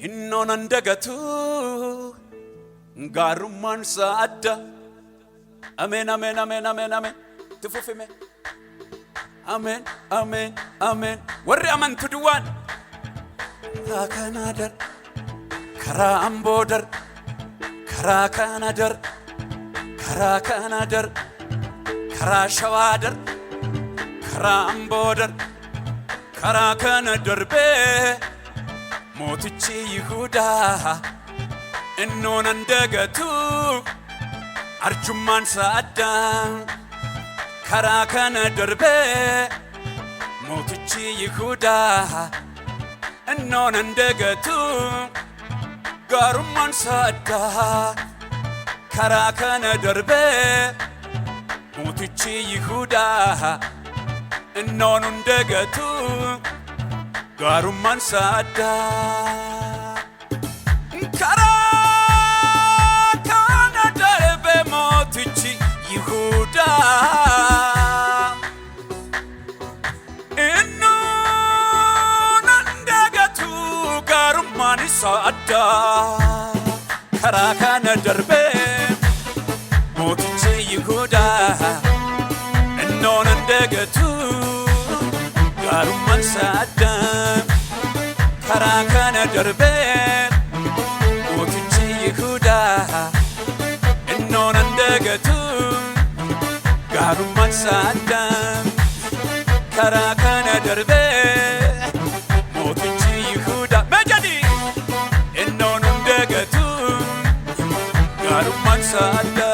innon andagatu gaarummaan saadda amen amen amen amen amen tufufime amen amen amen warri amantu duwaan kanadar kara ambodar kara kanadar kara kanadar kara shawadar kara ambodar kara kanadar be motichi Yehuda innon andagatu arjumman saadda kara kanadar be motichi Yehuda innon andagatu gaarummaan saadda kara kanadar be motichi Yehuda innon andagatu gaarummaan saadda kara kanadar be motichi Yehuda innon andagatu gaarummaan saadda kara kanadar be motichi Yehuda innon andagatu gaarummaan saadda kara kanadar be motichi Yehuda innon andagatu gaarummaan saadda kara kanadar be motichi Yehuda mejadi innon andagatu gaarummaan saadda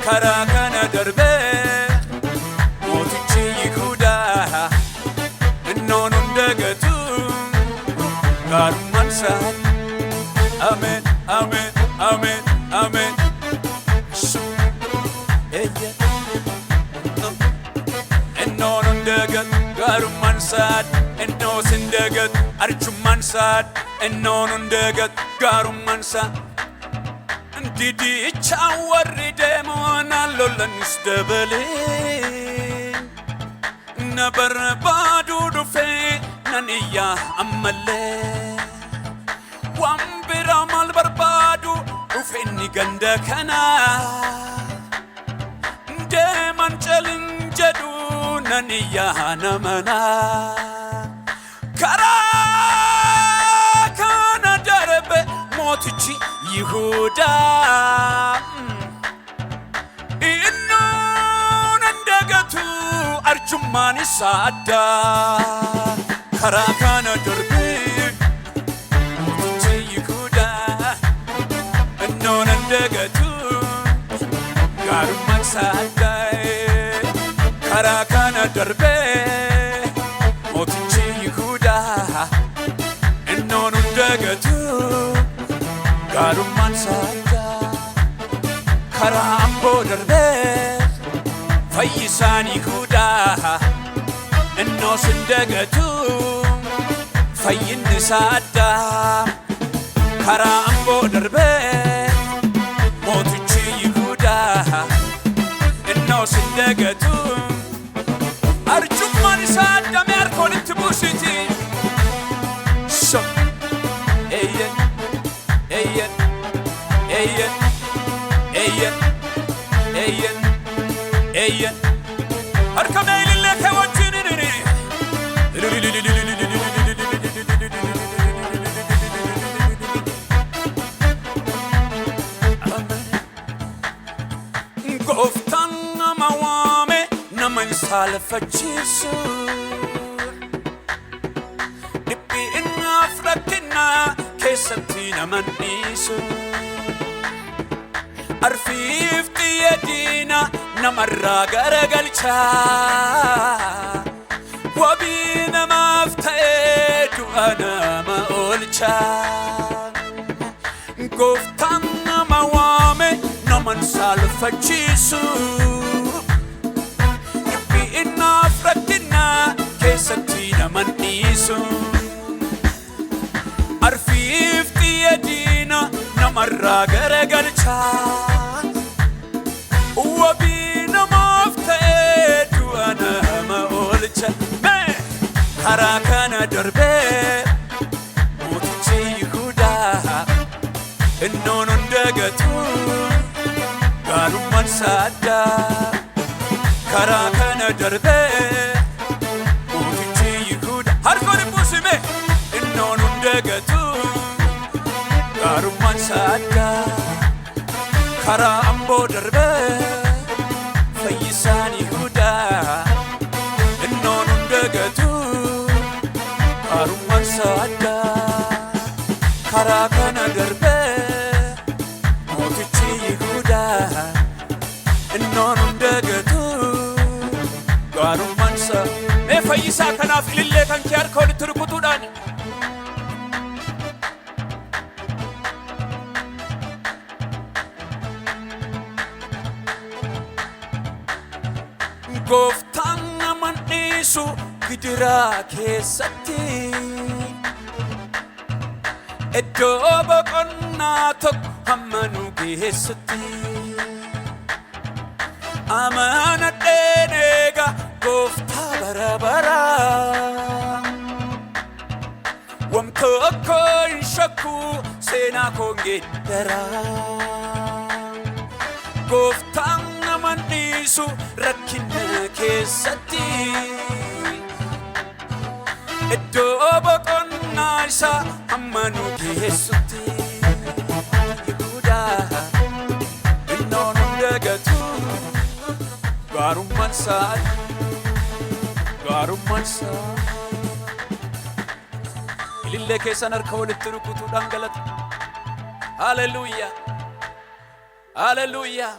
kara kanadar be motichi Yehuda innon andagatu gaarummaan saadda amen amen amen amen innon andagatu gaarummaan saadda innon sindagat arjummaan saadda innon andagatu gaarummaan saadda didi chawarri demona lolanis debale nabar badu dufe naniya amalle wambira mal barbadu dufe ni ganda kana deman chalinjadu naniya namana kara kanadar be motichi Yehuda innon andagatu arjummaan saadda kara kanadar be motichi Yehuda innon andagatu gaarummaan saadda kara kanadar be motichi Yehuda innon andagatu gaarummaan saadda kara ambodar be fayyisaan Yehuda innon sindagatu fayyinni saadda kara ambodar be motichi Yehuda innon sindagatu arjummaan saadda me arkolitti busiti so eyen eyen eyen eyen eyen eyen arkame lille kewajinini goftan mawame naman salfachisu dippi inna fratina keessatti naman dhiisu arfiifti yadiina namarraa garagalcha wabii namaaf ta'ee du'a nama oolcha gooftaan nama waame naman saalfachiisu dubbii innaaf rakkina keessatti naman dhiisu arfiifti yadiina namarraa garagalcha wabii namaaf ta'ee du'a nama oolcha kara kanadar be motichi innoon hunda gatu gaarummaan saaddaa karaa kana darbee mootichi Yihuudaa harkoonni buusime innoon hunda gatu gaarummaan saaddaa karaa amboo darbee fayyisaan Yihuudaa innoon hunda gatu gaarummaan saaddaa karaa kana darbee mootichi Yihuudaa innoon hunda gatu gaarummaan saaddaa mee fayyisaa kanaaf ilillee kan kee harka walitti rukutuudhaan Gooftaan naman dhiisu gidiraa keessatti iddoo boqonnaa tokko hamma nu geessutti amanadheen eega Gooftaa bara baraa wamtokko hin shakku seenaa koo geeddaraa Gooftaan naman dhiisu rakkina keessatti iddoo boqonnaa isaa hamma nu geessutti Yihuudaa innoon hunda gatu gaarummaan isaa ilillee keessan harka walitti rukutuudhaan galata haleluuyaa haleluuyaa